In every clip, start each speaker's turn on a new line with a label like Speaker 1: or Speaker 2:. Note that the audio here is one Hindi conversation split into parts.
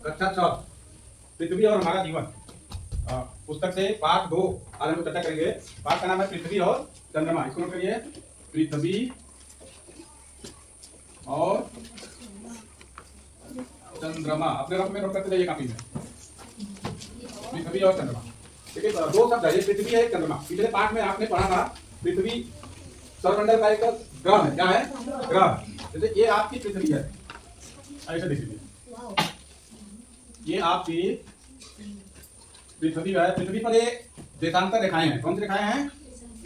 Speaker 1: कक्षा 6 पृथ्वी और हमारा जीवन पुस्तक से पाठ 2 आज हम चर्चा करेंगे। पाठ का नाम है पृथ्वी और चंद्रमा। इसको नोट करिए, पृथ्वी और चंद्रमा। अपने रफ में नोट करते जाइए कापी में, पृथ्वी और चंद्रमा। ठीक है, दो शब्द है, एक पृथ्वी है एक चंद्रमा। पिछले पाठ में आपने पढ़ा था पृथ्वी सौरमंडल का एक ग्रह है। क्या है? ग्रह। जैसे ये आपकी पृथ्वी है, ऐसे देख लीजिए, ये आपकी पृथ्वी है। पृथ्वी पर ये देशांतर रेखाएं हैं। कौन सी रेखाएं हैं?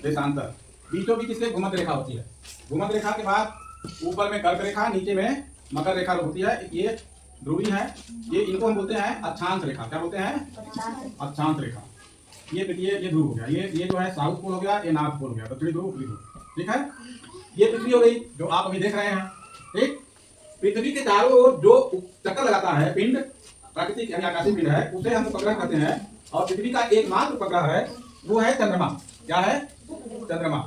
Speaker 1: देशांतर। बीचों बीच इससे भूमध्य रेखा होती है। भूमध्य रेखा के बाद ऊपर में कर्क रेखा, नीचे में मकर रेखा होती है। ये ध्रुवी है। ये इनको हम बोलते हैं अक्षांश रेखा। क्या बोलते हैं? अक्षांश रेखा। ये ध्रुव हो गया, ये जो है साउथ पोल हो गया, ये नॉर्थ पोल हो गया, दक्षिणी ध्रुव उत्तरी ध्रुव। ठीक है, ये पृथ्वी हो गई जो आप अभी देख रहे हैं। ठीक, पृथ्वी के चारों ओर जो चक्कर लगाता है पिंड, प्राकृतिक यानी आकाशीय पिंड है, उसे हम उपग्रह कहते हैं। और पृथ्वी का एकमात्र उपग्रह है वो है चंद्रमा। क्या है? चंद्रमा।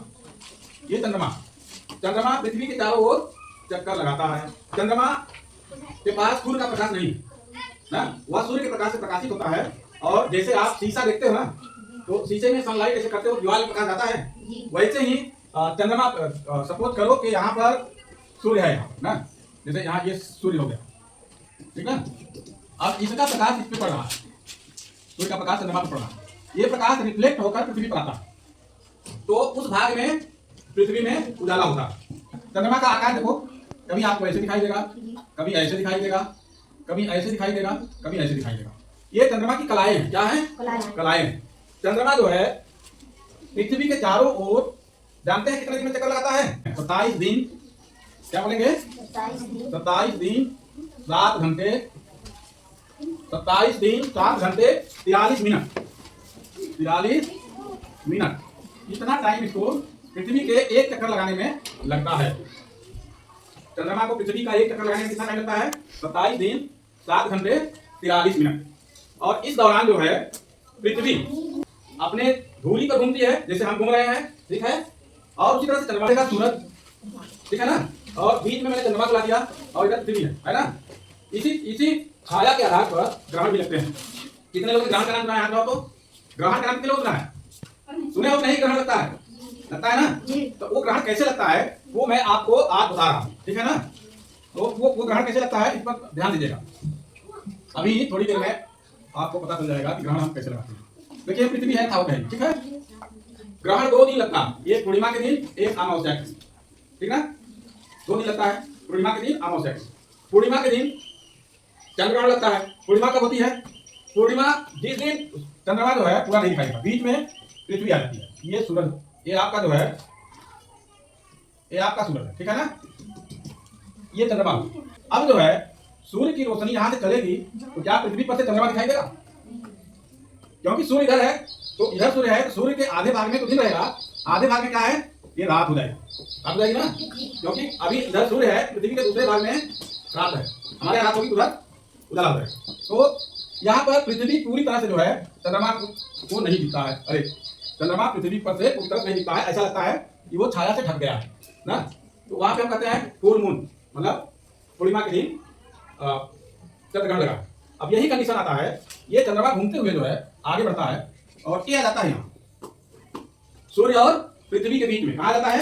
Speaker 1: ये चंद्रमा पृथ्वी के चारों ओर चक्कर लगाता है। चंद्रमा के पास सूर्य का प्रकाश नहीं ना, वह सूर्य के प्रकाश से प्रकाशित होता है। और जैसे आप शीशा देखते हो ना, तो शीशे में सनलाइट ऐसे करते हो दीवार में प्रकाश आता है, वैसे ही चंद्रमा सपोज करो कि यहाँ पर सूर्य है यहाँ ना, जैसे यहाँ ये सूर्य हो गया। ठीक है, अब इसका प्रकाश इस पे पड़ रहा है, सूर्य का प्रकाश चंद्रमा पर पड़ रहा है। ये प्रकाश रिफ्लेक्ट होकर पृथ्वी पर आता है, तो उस भाग में पृथ्वी में उजाला होता है। चंद्रमा का आकार देखो, कभी आपको ऐसे दिखाई देगा, कभी ऐसे दिखाई देगा, कभी ऐसे दिखाई देगा, कभी ऐसे दिखाई देगा। ये चंद्रमा की कलाएं हैं। क्या है? कलाएं। चंद्रमा जो है पृथ्वी के चारों ओर, जानते हैं कितने दिन में चक्कर लगाता है? 27 दिन। क्या बोलेंगे? 27 दिन 7 घंटे, 27 दिन 7 घंटे 43 मिनट। 43 मिनट, इतना टाइम इसको पृथ्वी के एक चक्कर लगाने में लगता है। चंद्रमा को पृथ्वी का एक चक्कर लगाने में कितना टाइम लगता है? 27 दिन 7 घंटे 43 मिनट। और इस दौरान जो है पृथ्वी अपने धूली पर घूमती है, जैसे हम घूम रहे हैं। ठीक है, और उसी तरह से चंद्रमा का सूरज, ठीक है ना, और बीच में मैंने चंद्रमा को ला दिया और इधर पृथ्वी है ना। इसी छाया के आधार पर ग्रहण भी लगते हैं। कितने लोग ग्रहण का नाम सुना है? तो ग्रहण का नाम कितने लोग सुना है? सुने हो? नहीं ग्रहण लगता है ना। तो वो ग्रहण कैसे लगता है वो मैं आपको आज बता रहा हूँ। ठीक है ना, तो वो ग्रहण कैसे लगता है इस पर ध्यान दीजिएगा। अभी थोड़ी देर में आपको पता चल जाएगा कि ग्रहण हम कैसे लगाते हैं। देखिए पृथ्वी है था है, ठीक है। ग्रहण 2 दिन लगता है, एक पूर्णिमा के दिन, एक अमावस्या के दिन। ठीक है, 2 दिन लगता है, पूर्णिमा के दिन, अमावस्या के दिन। पूर्णिमा के दिन चंद्रग्रहण लगता है। पूर्णिमा कब होती है? पूर्णिमा जिस दिन चंद्रमा जो है पूरा नहीं दिखाई देता, बीच में पृथ्वी आ जाती है। ये सूरज, ये आपका जो है, ये आपका सूरज है। ठीक है ना, ये चंद्रमा। अब जो है सूर्य की रोशनी यहां से चलेगी तो क्या पृथ्वी पर से चंद्रमा दिखाई देगा? क्योंकि सूर्य इधर है, तो इधर सूर्य है, तो सूर्य के आधे भाग में तो दिन रहेगा, आधे भाग में क्या है? ये रात हो जाएगी। रात हो जाएगी ना, क्योंकि अभी इधर सूर्य है, पृथ्वी के दूसरे भाग में रात है। हमारे रात होगी, उधर उजाला हो जाएगा। तो यहाँ पर पृथ्वी पूरी तरह से जो है चंद्रमा को नहीं दिखता है। अरे चंद्रमा पृथ्वी पर से पूरी तरह से नहीं दिखता है, ऐसा लगता है कि वो छाया से ढक गया है ना। तो वहां पे हम कहते हैं फुल मून, मतलब पूर्णिमा के दिन चंद्रग्रहण लगा। अब यही कंडीशन आता है, ये चंद्रमा घूमते हुए जो है आगे बढ़ता है और ये आ जाता है यहाँ सूर्य और पृथ्वी के बीच में। कहा जाता है?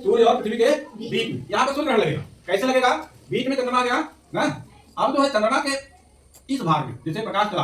Speaker 1: सूर्य और पृथ्वी के बीच में। यहाँ पर सूर्य ग्रहण लगेगा। कैसे लगेगा? बीच में चंद्रमा आ गया ना। अब जो है चंद्रमा के इस भाग में जैसे प्रकाश चला,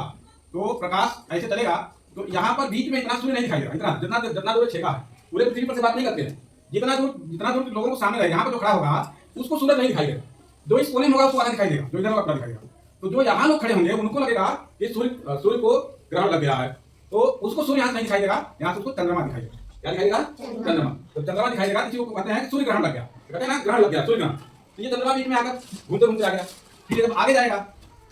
Speaker 1: तो प्रकाश ऐसे चलेगा, तो यहाँ पर बीच में इतना सूर्य नहीं दिखाई देगा। इतना जितना दूर छेका है, पूरे पृथ्वी पर से बात नहीं करते हैं। जितना दूर लोगों को सामने रहे, यहाँ पर जो खड़ा होगा उसको सूरज नहीं दिखाई देगा। जो इस कोने में होगा उसको आधा दिखाई देगा, जो इधर होगा दिखाई देगा। तो जो यहाँ लोग खड़े होंगे उनको लगेगा कि सूर्य को ग्रहण लग गया है, तो उसको सूर्य यहाँ से नहीं दिखाई देगा, यहाँ से उसको चंद्रमा दिखाई देगा। क्या दिखाई देगा? चंद्रमा। तो चंद्रमा दिखाई देगा, किसी को कहते हैं सूर्य ग्रहण लग गया, कहते हैं ना ग्रहण लग गया, सूर्य ग्रहण। तो ये चंद्रमा बीच में आकर घूमते घूमते आ गया। फिर जब आगे जाएगा,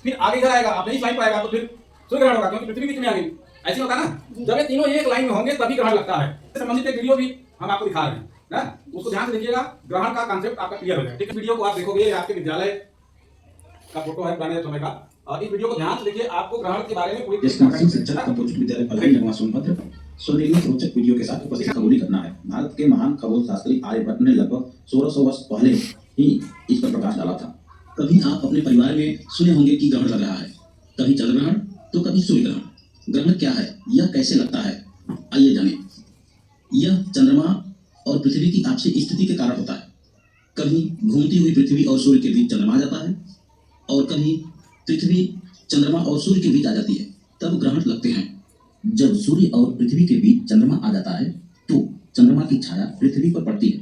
Speaker 1: फिर आगे इधर आएगा, अपने इस लाइन पर आएगा, तो फिर सूर्य ग्रहण होगा, क्योंकि पृथ्वी बीच में आ गई। ऐसे होता है ना, जब ये तीनों एक लाइन में होंगे तभी ग्रहण लगता है। संबंधित एक वीडियो भी हम आपको दिखा रहे हैं ना, उसको ध्यान से देखिएगा, ग्रहण का कांसेप्ट आपका क्लियर हो जाएगा। ठीक है, वीडियो को आप देखोगे, आपके विद्यालय का फोटो है पुराने समय का, और इस वीडियो को ध्यान से देखिए, आपको ग्रहण के बारे में पूरी
Speaker 2: शिक्षक कंपोजिट विद्यालय पलाही नगमा सोनभद्र स्वनिर्मित रोचक वीडियो के साथ उपस्थित खगोलीय घटना है। भारत के महान खगोल शास्त्री आर्यभट्ट ने लगभग 1600 वर्ष पहले ही इस पर प्रकाश डाला था। कभी आप अपने परिवार में सुने होंगे कि ग्रहण लग रहा है, कभी चंद्र ग्रहण तो कभी सूर्य ग्रहण। ग्रहण क्या है, यह कैसे लगता है, आइए जानें। यह चंद्रमा और पृथ्वी की आपसी स्थिति के कारण होता है। कभी घूमती हुई पृथ्वी और सूर्य के बीच चंद्रमा आ जाता है और कभी पृथ्वी चंद्रमा और सूर्य के बीच आ जाती है, तब ग्रहण लगते हैं। जब सूर्य और पृथ्वी के बीच चंद्रमा आ जाता है तो चंद्रमा की छाया पृथ्वी पर पड़ती है,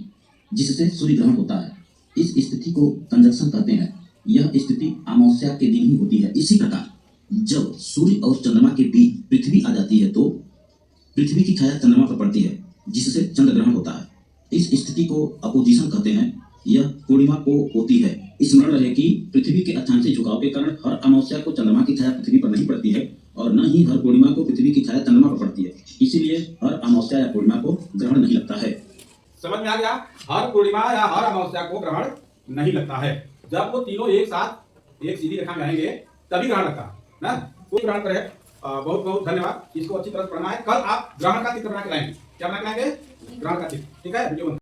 Speaker 2: जिससे सूर्य ग्रहण होता है। इस स्थिति को कंजंक्शन कहते हैं। यह स्थिति अमावस्या के दिन ही होती है। इसी प्रकार जब सूर्य और चंद्रमा के बीच पृथ्वी आ जाती है तो पृथ्वी की छाया चंद्रमा पर पड़ती है, जिससे चंद्र ग्रहण होता है। इस स्थिति को अपोजिशन कहते हैं। यह पूर्णिमा को होती है। स्मरण रहे कि पृथ्वी के अचानक से झुकाव के कारण हर अमावस्या को चंद्रमा की छाया पृथ्वी पर नहीं पड़ती है और न ही हर पूर्णिमा को पृथ्वी की छाया चंद्रमा पर पड़ती है। इसीलिए हर अमावस्या या पूर्णिमा को ग्रहण नहीं लगता है।
Speaker 1: समझ में आ गया? हर पूर्णिमा या हर अमावस्या को ग्रहण नहीं लगता है। जब वो तीनों एक साथ एक सीधी रेखा में रहेंगे तभी ग्रहण लगता है ना। कोई ग्रहण करे, बहुत बहुत धन्यवाद। इसको अच्छी तरह से पढ़ना है। कल आप ग्रहण का चित्र बना के लाएंगे। क्या बना के लाएंगे? ग्रहण का चित्र। ठीक है, वीडियो